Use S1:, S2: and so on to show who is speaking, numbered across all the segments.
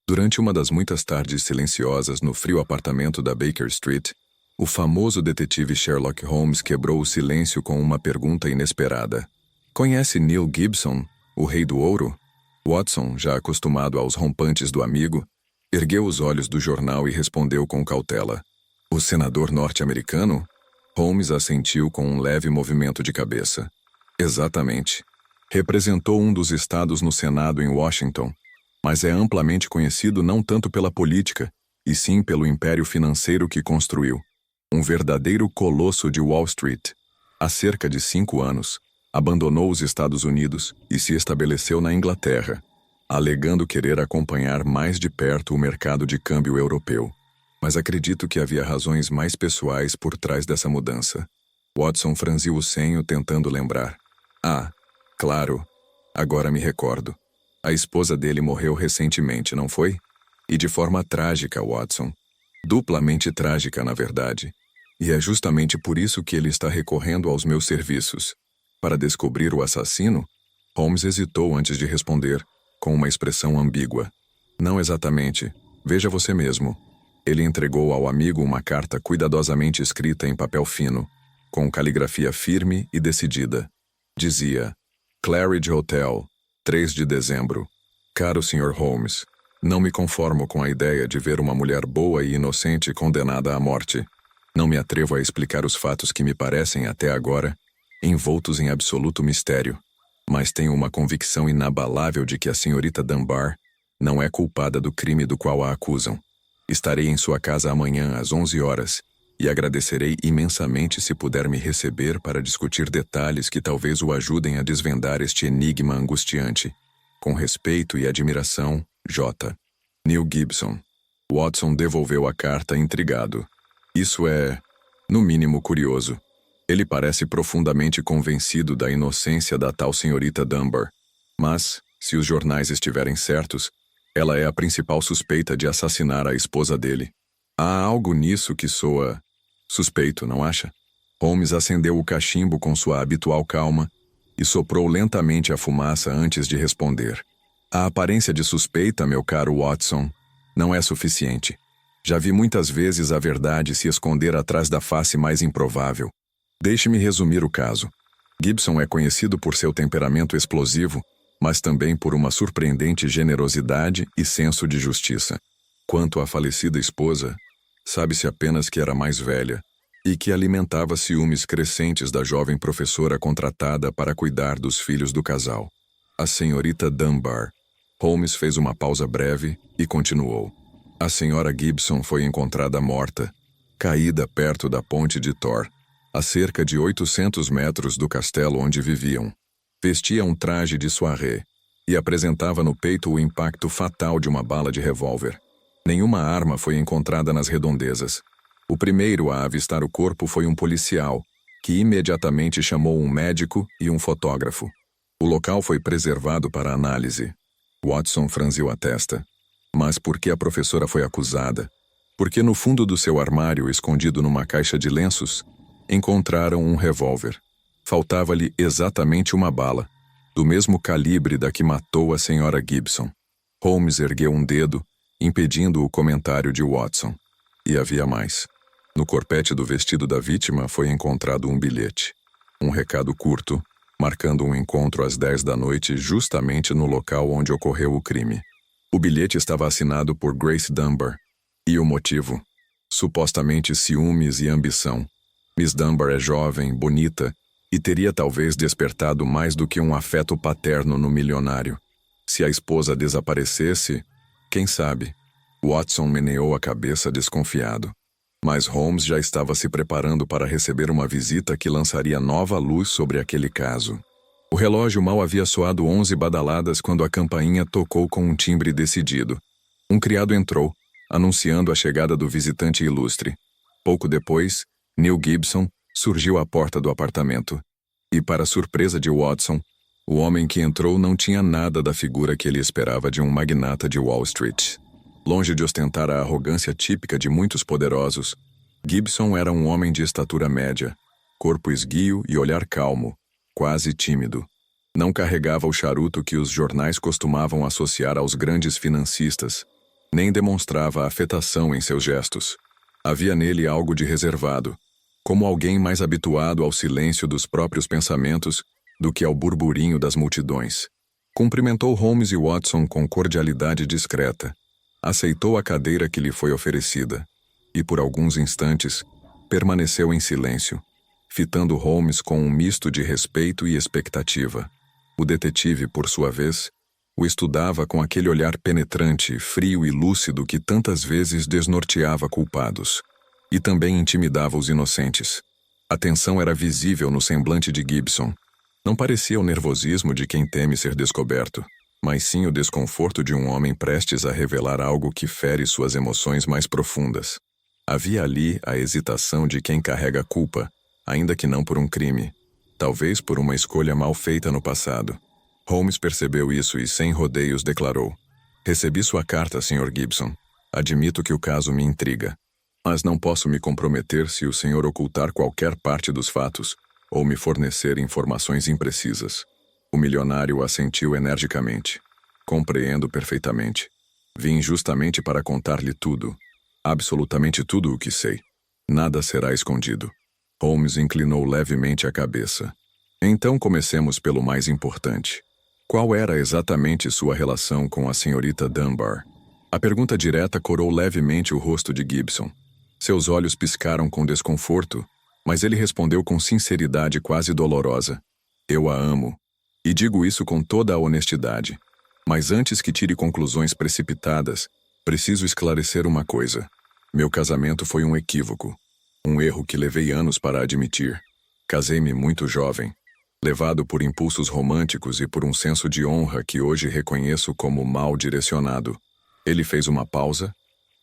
S1: Durante uma das muitas tardes silenciosas no frio apartamento da Baker Street, o famoso detetive Sherlock Holmes quebrou o silêncio com uma pergunta inesperada. Conhece Neil Gibson, o Rei do Ouro? Watson, já acostumado aos rompantes do amigo, ergueu os olhos do jornal e respondeu com cautela. O senador norte-americano? Holmes assentiu com um leve movimento de cabeça. Exatamente. Representou um dos estados no Senado em Washington, mas é amplamente conhecido não tanto pela política, e sim pelo império financeiro que construiu. Um verdadeiro colosso de Wall Street. Há cerca de 5 anos, abandonou os Estados Unidos e se estabeleceu na Inglaterra, alegando querer acompanhar mais de perto o mercado de câmbio europeu. Mas acredito que havia razões mais pessoais por trás dessa mudança. Watson franziu o senho tentando lembrar. Ah, claro, agora me recordo. A esposa dele morreu recentemente, não foi? E de forma trágica, Watson. Duplamente trágica, na verdade. E é justamente por isso que ele está recorrendo aos meus serviços. Para descobrir o assassino? Holmes hesitou antes de responder, com uma expressão ambígua. Não exatamente. Veja você mesmo. Ele entregou ao amigo uma carta cuidadosamente escrita em papel fino, com caligrafia firme e decidida. Dizia: Claridge Hotel, 3 de dezembro. Caro Sr. Holmes, não me conformo com a ideia de ver uma mulher boa e inocente condenada à morte. Não me atrevo a explicar os fatos que me parecem, até agora, envoltos em absoluto mistério. Mas tenho uma convicção inabalável de que a senhorita Dunbar não é culpada do crime do qual a acusam. Estarei em sua casa amanhã às 11 horas e agradecerei imensamente se puder me receber para discutir detalhes que talvez o ajudem a desvendar este enigma angustiante. Com respeito e admiração, J. Neil Gibson. Watson devolveu a carta intrigado. Isso é, no mínimo, curioso. Ele parece profundamente convencido da inocência da tal senhorita Dunbar. Mas, se os jornais estiverem certos, ela é a principal suspeita de assassinar a esposa dele. Há algo nisso que soa suspeito, não acha? Holmes acendeu o cachimbo com sua habitual calma e soprou lentamente a fumaça antes de responder. A aparência de suspeita, meu caro Watson, não é suficiente. Já vi muitas vezes a verdade se esconder atrás da face mais improvável. Deixe-me resumir o caso. Gibson é conhecido por seu temperamento explosivo, mas também por uma surpreendente generosidade e senso de justiça. Quanto à falecida esposa, sabe-se apenas que era mais velha e que alimentava ciúmes crescentes da jovem professora contratada para cuidar dos filhos do casal. A senhorita Dunbar. Holmes fez uma pausa breve e continuou. A senhora Gibson foi encontrada morta, caída perto da ponte de Thor, a cerca de 800 metros do castelo onde viviam. Vestia um traje de soirée e apresentava no peito o impacto fatal de uma bala de revólver. Nenhuma arma foi encontrada nas redondezas. O primeiro a avistar o corpo foi um policial, que imediatamente chamou um médico e um fotógrafo. O local foi preservado para análise. Watson franziu a testa. Mas por que a professora foi acusada? Porque no fundo do seu armário, escondido numa caixa de lenços, encontraram um revólver. Faltava-lhe exatamente uma bala, do mesmo calibre da que matou a senhora Gibson. Holmes ergueu um dedo, impedindo o comentário de Watson. E havia mais. No corpete do vestido da vítima foi encontrado um bilhete. Um recado curto, marcando um encontro às 10 da noite justamente no local onde ocorreu o crime. O bilhete estava assinado por Grace Dunbar. E o motivo? Supostamente ciúmes e ambição. Miss Dunbar é jovem, bonita, e teria talvez despertado mais do que um afeto paterno no milionário. Se a esposa desaparecesse, quem sabe? Watson meneou a cabeça desconfiado. Mas Holmes já estava se preparando para receber uma visita que lançaria nova luz sobre aquele caso. O relógio mal havia soado 11 badaladas quando a campainha tocou com um timbre decidido. Um criado entrou, anunciando a chegada do visitante ilustre. Pouco depois, Neil Gibson surgiu à porta do apartamento. E, para surpresa de Watson, o homem que entrou não tinha nada da figura que ele esperava de um magnata de Wall Street. Longe de ostentar a arrogância típica de muitos poderosos, Gibson era um homem de estatura média, corpo esguio e olhar calmo, quase tímido. Não carregava o charuto que os jornais costumavam associar aos grandes financistas, Nem demonstrava afetação em seus gestos. Havia nele algo de reservado, como alguém mais habituado ao silêncio dos próprios pensamentos do que ao burburinho das multidões. Cumprimentou Holmes e Watson com cordialidade discreta. Aceitou a cadeira que lhe foi oferecida. E por alguns instantes, permaneceu em silêncio, fitando Holmes com um misto de respeito e expectativa. O detetive, por sua vez, o estudava com aquele olhar penetrante, frio e lúcido que tantas vezes desnorteava culpados. E também intimidava os inocentes. A tensão era visível no semblante de Gibson. Não parecia o nervosismo de quem teme ser descoberto, mas sim o desconforto de um homem prestes a revelar algo que fere suas emoções mais profundas. Havia ali a hesitação de quem carrega culpa, ainda que não por um crime, talvez por uma escolha mal feita no passado. Holmes percebeu isso e, sem rodeios, declarou: "Recebi sua carta, Sr. Gibson. Admito que o caso me intriga. Mas não posso me comprometer se o senhor ocultar qualquer parte dos fatos ou me fornecer informações imprecisas." O milionário assentiu energicamente. "Compreendo perfeitamente. Vim justamente para contar-lhe tudo. Absolutamente tudo o que sei. Nada será escondido." Holmes inclinou levemente a cabeça. "Então comecemos pelo mais importante. Qual era exatamente sua relação com a senhorita Dunbar?" A pergunta direta corou levemente o rosto de Gibson. Seus olhos piscaram com desconforto, mas ele respondeu com sinceridade quase dolorosa: "Eu a amo. E digo isso com toda a honestidade. Mas antes que tire conclusões precipitadas, preciso esclarecer uma coisa. Meu casamento foi um equívoco. Um erro que levei anos para admitir. Casei-me muito jovem, levado por impulsos românticos e por um senso de honra que hoje reconheço como mal direcionado." Ele fez uma pausa,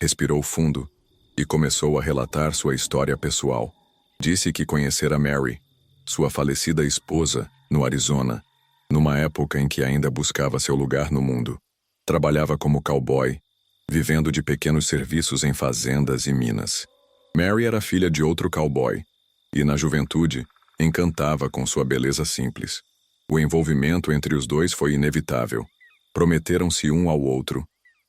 S1: respirou fundo e começou a relatar sua história pessoal. Disse que conhecera Mary, sua falecida esposa, no Arizona, numa época em que ainda buscava seu lugar no mundo. Trabalhava como cowboy, vivendo de pequenos serviços em fazendas e minas. Mary era filha de outro cowboy, e na juventude encantava com sua beleza simples. O envolvimento entre os dois foi inevitável. Prometeram-se um ao outro,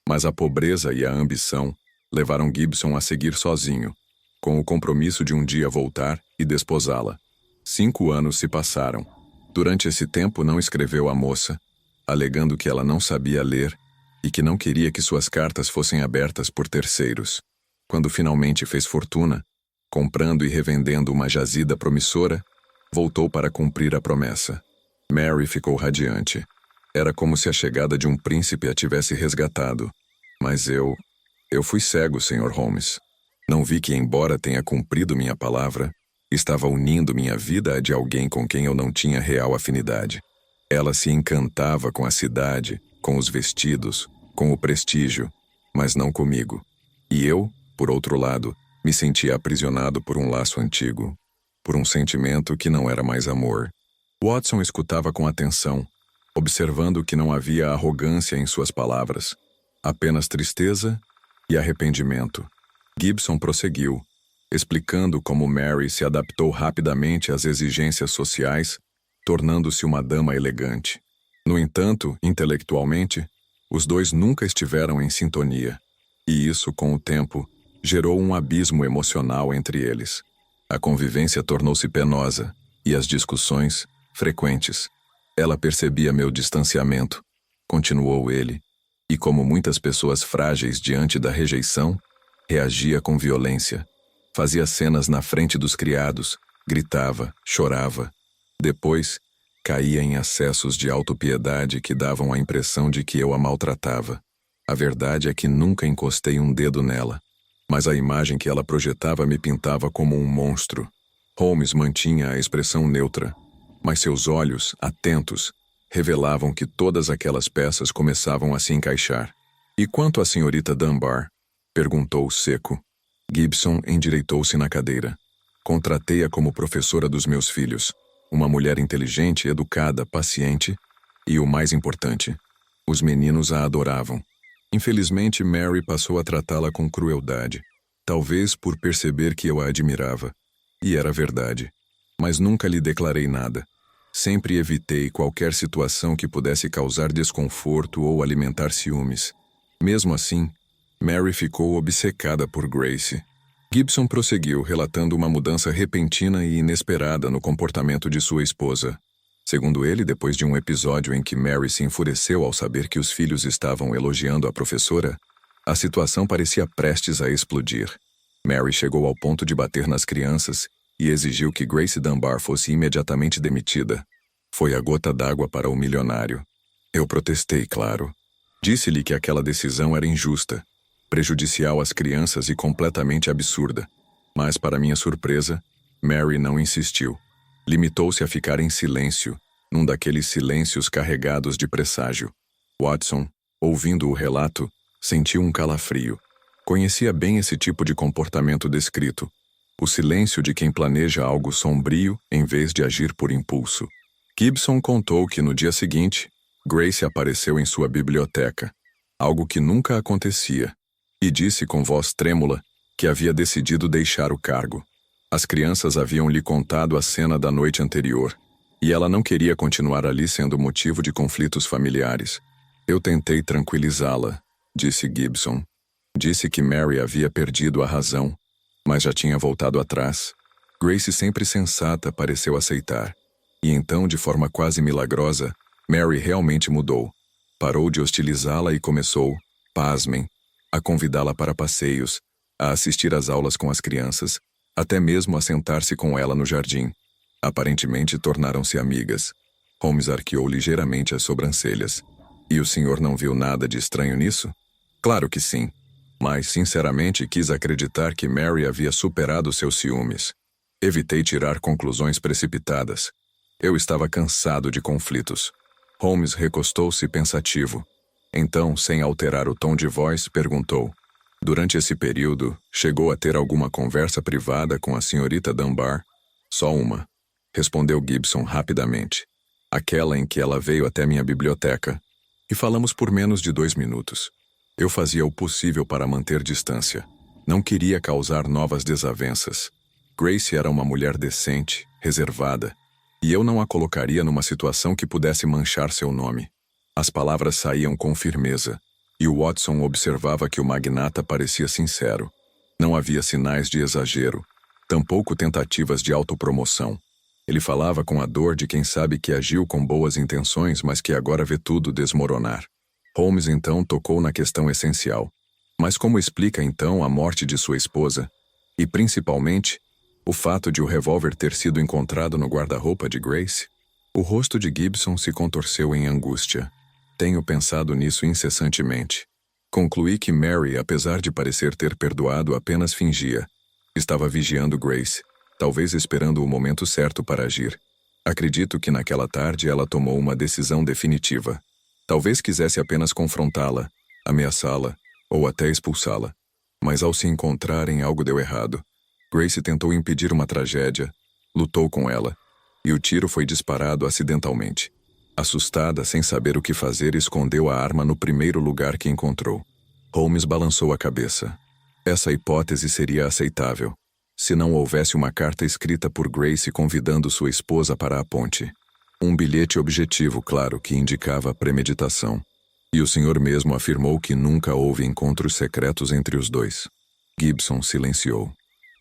S1: mas a pobreza e a ambição levaram Gibson a seguir sozinho, com o compromisso de um dia voltar e desposá-la. 5 anos se passaram. Durante esse tempo não escreveu à moça, alegando que ela não sabia ler e que não queria que suas cartas fossem abertas por terceiros. Quando finalmente fez fortuna, comprando e revendendo uma jazida promissora, voltou para cumprir a promessa. Mary ficou radiante. Era como se a chegada de um príncipe a tivesse resgatado. Mas eu fui cego, Sr. Holmes. Não vi que, embora tenha cumprido minha palavra, estava unindo minha vida à de alguém com quem eu não tinha real afinidade. Ela se encantava com a cidade, com os vestidos, com o prestígio, mas não comigo. E eu, por outro lado, me sentia aprisionado por um laço antigo, por um sentimento que não era mais amor. Watson escutava com atenção, observando que não havia arrogância em suas palavras, apenas tristeza e arrependimento. Gibson prosseguiu, explicando como Mary se adaptou rapidamente às exigências sociais, tornando-se uma dama elegante. No entanto, intelectualmente, os dois nunca estiveram em sintonia, e isso, com o tempo, gerou um abismo emocional entre eles. A convivência tornou-se penosa, e as discussões, frequentes. Ela percebia meu distanciamento, continuou ele, e como muitas pessoas frágeis diante da rejeição, reagia com violência. Fazia cenas na frente dos criados, gritava, chorava. Depois, caía em acessos de autopiedade que davam a impressão de que eu a maltratava. A verdade é que nunca encostei um dedo nela, mas a imagem que ela projetava me pintava como um monstro. Holmes mantinha a expressão neutra, mas seus olhos, atentos, revelavam que todas aquelas peças começavam a se encaixar. "E quanto à senhorita Dunbar?" perguntou seco. Gibson endireitou-se na cadeira. "Contratei-a como professora dos meus filhos. Uma mulher inteligente, educada, paciente e, o mais importante, os meninos a adoravam. Infelizmente, Mary passou a tratá-la com crueldade, talvez por perceber que eu a admirava. E era verdade. Mas nunca lhe declarei nada. Sempre evitei qualquer situação que pudesse causar desconforto ou alimentar ciúmes. Mesmo assim, Mary ficou obcecada por Grace. Gibson prosseguiu, relatando uma mudança repentina e inesperada no comportamento de sua esposa. Segundo ele, depois de um episódio em que Mary se enfureceu ao saber que os filhos estavam elogiando a professora, a situação parecia prestes a explodir. Mary chegou ao ponto de bater nas crianças e exigiu que Grace Dunbar fosse imediatamente demitida. Foi a gota d'água para o milionário. Eu protestei, claro. Disse-lhe que aquela decisão era injusta, prejudicial às crianças e completamente absurda. Mas, para minha surpresa, Mary não insistiu. Limitou-se a ficar em silêncio, num daqueles silêncios carregados de presságio. Watson, ouvindo o relato, sentiu um calafrio. Conhecia bem esse tipo de comportamento descrito. O silêncio de quem planeja algo sombrio em vez de agir por impulso. Gibson contou que no dia seguinte, Grace apareceu em sua biblioteca, algo que nunca acontecia, e disse com voz trêmula que havia decidido deixar o cargo. As crianças haviam lhe contado a cena da noite anterior, e ela não queria continuar ali sendo motivo de conflitos familiares. Eu tentei tranquilizá-la, disse Gibson. Disse que Mary havia perdido a razão, mas já tinha voltado atrás. Grace, sempre sensata, pareceu aceitar. E então, de forma quase milagrosa, Mary realmente mudou. Parou de hostilizá-la e começou, pasmem, a convidá-la para passeios, a assistir às aulas com as crianças, até mesmo a sentar-se com ela no jardim. Aparentemente tornaram-se amigas. Holmes arqueou ligeiramente as sobrancelhas. E o senhor não viu nada de estranho nisso? Claro que sim. Mas, sinceramente, quis acreditar que Mary havia superado seus ciúmes. Evitei tirar conclusões precipitadas. Eu estava cansado de conflitos. Holmes recostou-se pensativo. Então, sem alterar o tom de voz, perguntou: durante esse período, chegou a ter alguma conversa privada com a senhorita Dunbar? Só uma, respondeu Gibson rapidamente. Aquela em que ela veio até minha biblioteca. E falamos por menos de 2 minutos. Eu fazia o possível para manter distância. Não queria causar novas desavenças. Grace era uma mulher decente, reservada, e eu não a colocaria numa situação que pudesse manchar seu nome. As palavras saíam com firmeza, e o Watson observava que o magnata parecia sincero. Não havia sinais de exagero, tampouco tentativas de autopromoção. Ele falava com a dor de quem sabe que agiu com boas intenções, mas que agora vê tudo desmoronar. Holmes então tocou na questão essencial. Mas como explica então a morte de sua esposa? E principalmente, o fato de o revólver ter sido encontrado no guarda-roupa de Grace? O rosto de Gibson se contorceu em angústia. Tenho pensado nisso incessantemente. Concluí que Mary, apesar de parecer ter perdoado, apenas fingia. Estava vigiando Grace, talvez esperando o momento certo para agir. Acredito que naquela tarde ela tomou uma decisão definitiva. Talvez quisesse apenas confrontá-la, ameaçá-la, ou até expulsá-la. Mas ao se encontrarem, algo deu errado. Grace tentou impedir uma tragédia, lutou com ela, e o tiro foi disparado acidentalmente. Assustada, sem saber o que fazer, escondeu a arma no primeiro lugar que encontrou. Holmes balançou a cabeça. Essa hipótese seria aceitável, se não houvesse uma carta escrita por Grace convidando sua esposa para a ponte. Um bilhete objetivo, claro, que indicava premeditação. E o senhor mesmo afirmou que nunca houve encontros secretos entre os dois. Gibson silenciou.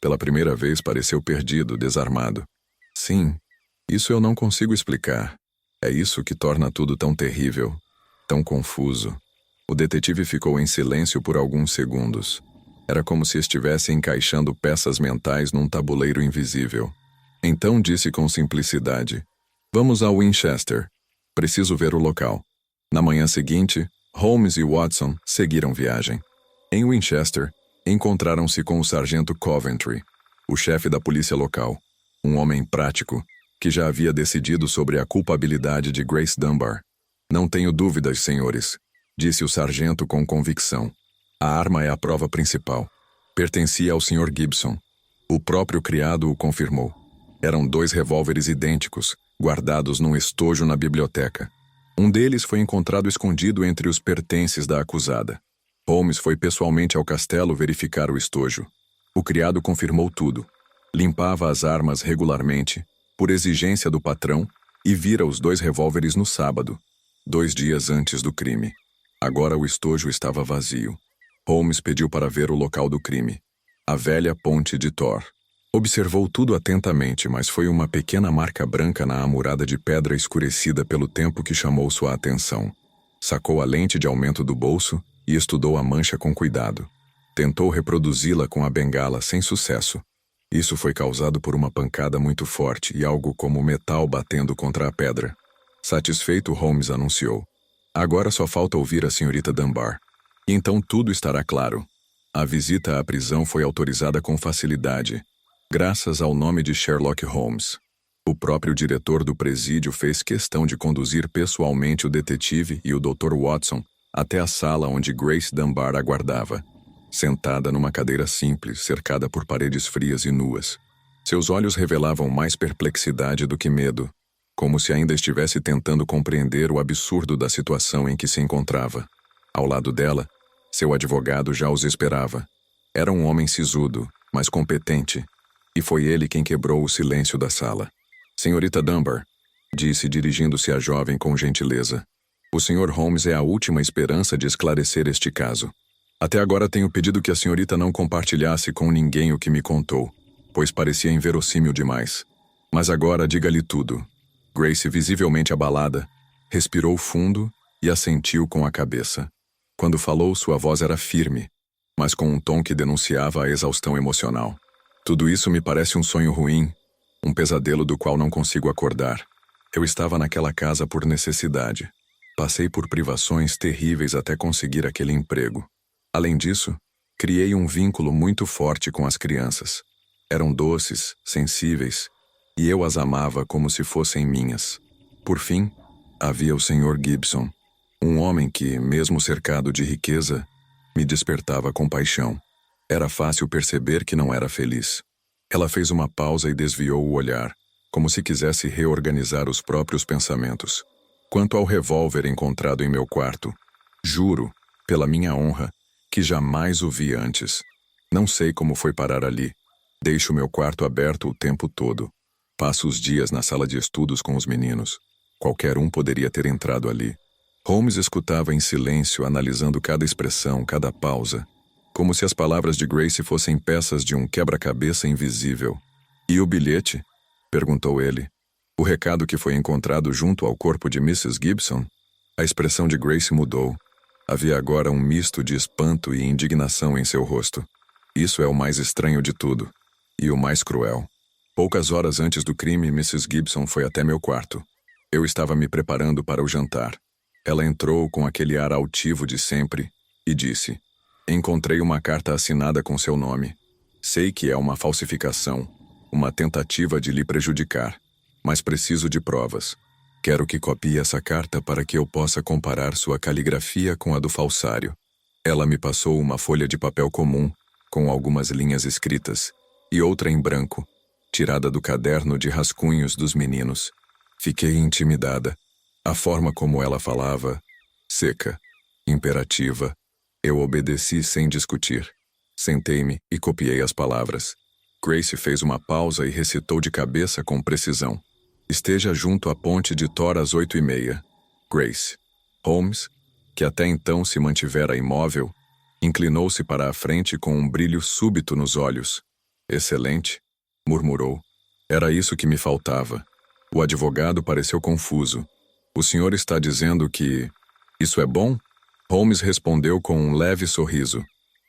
S1: Pela primeira vez pareceu perdido, desarmado. Sim, isso eu não consigo explicar. É isso que torna tudo tão terrível, tão confuso. O detetive ficou em silêncio por alguns segundos. Era como se estivesse encaixando peças mentais num tabuleiro invisível. Então disse com simplicidade: vamos a Winchester. Preciso ver o local. Na manhã seguinte, Holmes e Watson seguiram viagem. Em Winchester, encontraram-se com o sargento Coventry, o chefe da polícia local, um homem prático, que já havia decidido sobre a culpabilidade de Grace Dunbar. Não tenho dúvidas, senhores, disse o sargento com convicção. A arma é a prova principal. Pertencia ao Sr. Gibson. O próprio criado o confirmou. Eram 2 revólveres idênticos, guardados num estojo na biblioteca. Um deles foi encontrado escondido entre os pertences da acusada. Holmes foi pessoalmente ao castelo verificar o estojo. O criado confirmou tudo. Limpava as armas regularmente, por exigência do patrão, e vira os 2 revólveres no sábado, 2 dias antes do crime. Agora o estojo estava vazio. Holmes pediu para ver o local do crime. A velha ponte de Thor. Observou tudo atentamente, mas foi uma pequena marca branca na amurada de pedra escurecida pelo tempo que chamou sua atenção. Sacou a lente de aumento do bolso e estudou a mancha com cuidado. Tentou reproduzi-la com a bengala sem sucesso. Isso foi causado por uma pancada muito forte e algo como metal batendo contra a pedra. Satisfeito, Holmes anunciou: "Agora só falta ouvir a senhorita Dunbar. E então tudo estará claro." A visita à prisão foi autorizada com facilidade, graças ao nome de Sherlock Holmes. O próprio diretor do presídio fez questão de conduzir pessoalmente o detetive e o Dr. Watson até a sala onde Grace Dunbar aguardava, sentada numa cadeira simples, cercada por paredes frias e nuas. Seus olhos revelavam mais perplexidade do que medo, como se ainda estivesse tentando compreender o absurdo da situação em que se encontrava. Ao lado dela, seu advogado já os esperava. Era um homem sisudo, mas competente, e foi ele quem quebrou o silêncio da sala. "Senhorita Dunbar", disse dirigindo-se à jovem com gentileza, "o Sr. Holmes é a última esperança de esclarecer este caso. Até agora tenho pedido que a senhorita não compartilhasse com ninguém o que me contou, pois parecia inverossímil demais. Mas agora diga-lhe tudo." Grace, visivelmente abalada, respirou fundo e assentiu com a cabeça. Quando falou, sua voz era firme, mas com um tom que denunciava a exaustão emocional. "Tudo isso me parece um sonho ruim, um pesadelo do qual não consigo acordar. Eu estava naquela casa por necessidade. Passei por privações terríveis até conseguir aquele emprego. Além disso, criei um vínculo muito forte com as crianças. Eram doces, sensíveis, e eu as amava como se fossem minhas. Por fim, havia o Sr. Gibson, um homem que, mesmo cercado de riqueza, me despertava compaixão. Era fácil perceber que não era feliz." Ela fez uma pausa e desviou o olhar, como se quisesse reorganizar os próprios pensamentos. "Quanto ao revólver encontrado em meu quarto, juro, pela minha honra, que jamais o vi antes. Não sei como foi parar ali. Deixo meu quarto aberto o tempo todo. Passo os dias na sala de estudos com os meninos. Qualquer um poderia ter entrado ali." Holmes escutava em silêncio, analisando cada expressão, cada pausa, como se as palavras de Grace fossem peças de um quebra-cabeça invisível. "E o bilhete?" perguntou ele. "O recado que foi encontrado junto ao corpo de Mrs. Gibson?" A expressão de Grace mudou. Havia agora um misto de espanto e indignação em seu rosto. "Isso é o mais estranho de tudo, e o mais cruel. Poucas horas antes do crime, Mrs. Gibson foi até meu quarto. Eu estava me preparando para o jantar. Ela entrou com aquele ar altivo de sempre e disse: "Encontrei uma carta assinada com seu nome. Sei que é uma falsificação, uma tentativa de lhe prejudicar, mas preciso de provas. Quero que copie essa carta para que eu possa comparar sua caligrafia com a do falsário." Ela me passou uma folha de papel comum, com algumas linhas escritas, e outra em branco, tirada do caderno de rascunhos dos meninos. Fiquei intimidada. A forma como ela falava, seca, imperativa, eu obedeci sem discutir. Sentei-me e copiei as palavras. Grace fez uma pausa e recitou de cabeça com precisão: "Esteja junto à ponte de Thor às 8h30. Grace." Holmes, que até então se mantivera imóvel, inclinou-se para a frente com um brilho súbito nos olhos. "Excelente", murmurou. "Era isso que me faltava." O advogado pareceu confuso. "O senhor está dizendo que isso é bom?" Holmes respondeu com um leve sorriso.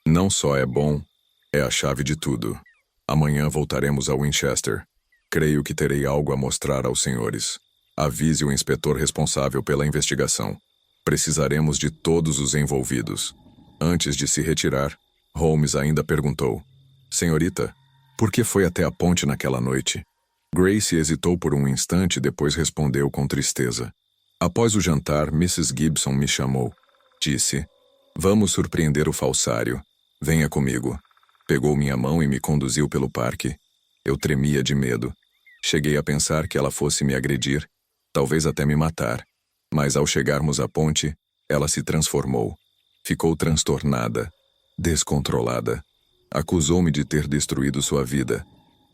S1: "Não só é bom, é a chave de tudo. Amanhã voltaremos a Winchester. Creio que terei algo a mostrar aos senhores. Avise o inspetor responsável pela investigação. Precisaremos de todos os envolvidos." Antes de se retirar, Holmes ainda perguntou: "Senhorita, por que foi até a ponte naquela noite?" Grace hesitou por um instante e depois respondeu com tristeza: "Após o jantar, Mrs. Gibson me chamou. Disse: 'Vamos surpreender o falsário. Venha comigo.' Pegou minha mão e me conduziu pelo parque. Eu tremia de medo. Cheguei a pensar que ela fosse me agredir, talvez até me matar. Mas ao chegarmos à ponte, ela se transformou. Ficou transtornada, descontrolada. Acusou-me de ter destruído sua vida.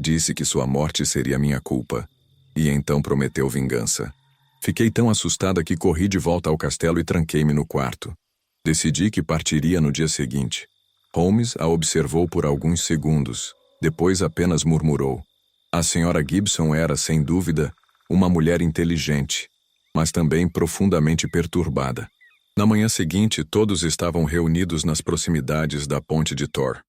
S1: Disse que sua morte seria minha culpa. E então prometeu vingança. Fiquei tão assustada que corri de volta ao castelo e tranquei-me no quarto. Decidi que partiria no dia seguinte. Holmes a observou por alguns segundos, depois apenas murmurou. A senhora Gibson era, sem dúvida, uma mulher inteligente, mas também profundamente perturbada. Na manhã seguinte, todos estavam reunidos nas proximidades da ponte de Tor.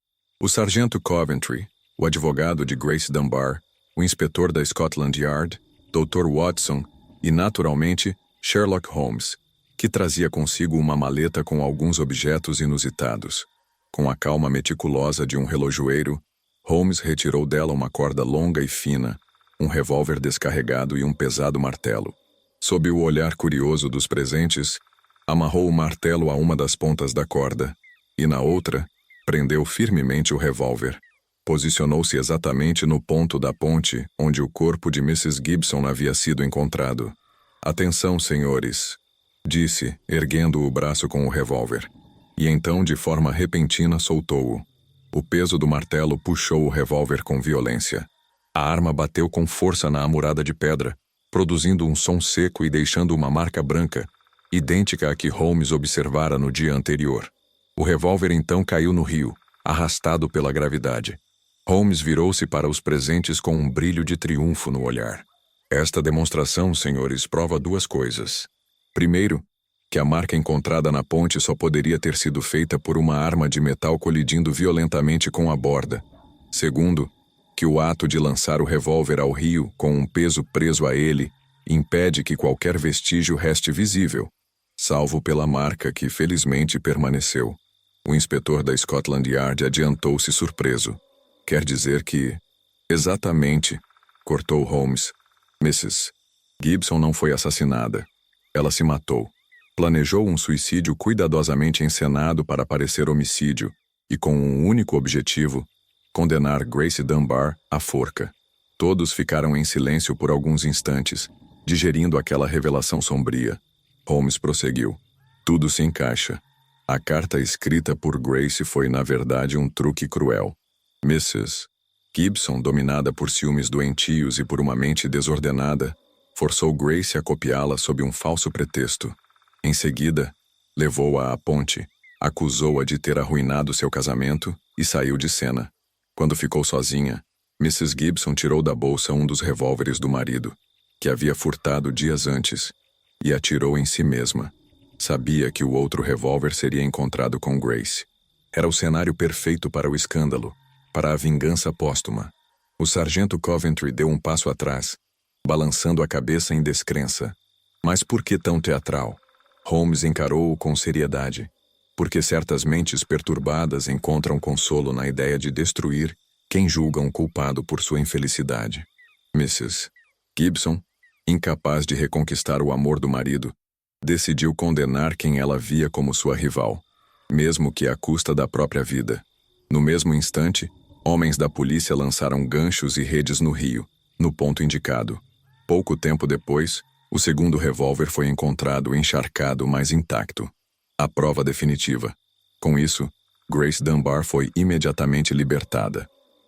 S1: O sargento Coventry, o advogado de Grace Dunbar, o inspetor da Scotland Yard, Dr. Watson e, naturalmente, Sherlock Holmes, que trazia consigo uma maleta com alguns objetos inusitados. Com a calma meticulosa de um relojoeiro, Holmes retirou dela uma corda longa e fina, um revólver descarregado e um pesado martelo. Sob o olhar curioso dos presentes, amarrou o martelo a uma das pontas da corda e, na outra, prendeu firmemente o revólver. Posicionou-se exatamente no ponto da ponte onde o corpo de Mrs. Gibson havia sido encontrado. Atenção, senhores, disse, erguendo o braço com o revólver. E então, de forma repentina, soltou-o. O peso do martelo puxou o revólver com violência. A arma bateu com força na amurada de pedra, produzindo um som seco e deixando uma marca branca, idêntica à que Holmes observara no dia anterior. O revólver então caiu no rio, arrastado pela gravidade. Holmes virou-se para os presentes com um brilho de triunfo no olhar. Esta demonstração, senhores, prova duas coisas. Primeiro, que a marca encontrada na ponte só poderia ter sido feita por uma arma de metal colidindo violentamente com a borda. Segundo, que o ato de lançar o revólver ao rio com um peso preso a ele impede que qualquer vestígio reste visível, salvo pela marca que felizmente permaneceu. O inspetor da Scotland Yard adiantou-se surpreso. Quer dizer que... Exatamente, cortou Holmes. Mrs. Gibson não foi assassinada. Ela se matou. Planejou um suicídio cuidadosamente encenado para parecer homicídio e com um único objetivo, condenar Grace Dunbar à forca. Todos ficaram em silêncio por alguns instantes, digerindo aquela revelação sombria. Holmes prosseguiu. Tudo se encaixa. A carta escrita por Grace foi, na verdade, um truque cruel. Mrs. Gibson, dominada por ciúmes doentios e por uma mente desordenada, forçou Grace a copiá-la sob um falso pretexto. Em seguida, levou-a à ponte, acusou-a de ter arruinado seu casamento e saiu de cena. Quando ficou sozinha, Mrs. Gibson tirou da bolsa um dos revólveres do marido, que havia furtado dias antes, e atirou em si mesma. Sabia que o outro revólver seria encontrado com Grace. Era o cenário perfeito para o escândalo, para a vingança póstuma. O sargento Coventry deu um passo atrás, balançando a cabeça em descrença. Mas por que tão teatral? Holmes encarou-o com seriedade, porque certas mentes perturbadas encontram consolo na ideia de destruir quem julgam culpado por sua infelicidade. Mrs. Gibson, incapaz de reconquistar o amor do marido, decidiu condenar quem ela via como sua rival, mesmo que à custa da própria vida. No mesmo instante, homens da polícia lançaram ganchos e redes no rio, no ponto indicado. Pouco tempo depois, o segundo revólver foi encontrado encharcado, mas intacto. A prova definitiva. Com isso, Grace Dunbar foi imediatamente libertada.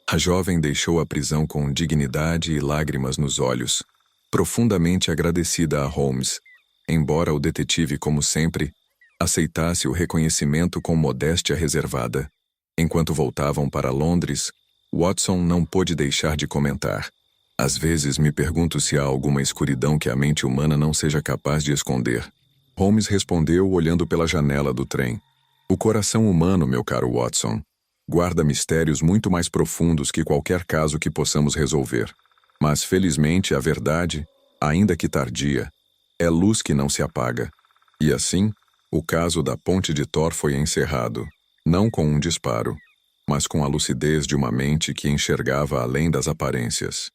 S1: A jovem deixou a prisão com dignidade e lágrimas nos olhos, profundamente agradecida a Holmes, embora o detetive, como sempre, aceitasse o reconhecimento com modéstia reservada. Enquanto voltavam para Londres, Watson não pôde deixar de comentar. Às vezes me pergunto se há alguma escuridão que a mente humana não seja capaz de esconder. Holmes respondeu olhando pela janela do trem. O coração humano, meu caro Watson, guarda mistérios muito mais profundos que qualquer caso que possamos resolver. Mas, felizmente, a verdade, ainda que tardia, é luz que não se apaga. E assim, o caso da Ponte de Tor foi encerrado, não com um disparo, mas com a lucidez de uma mente que enxergava além das aparências.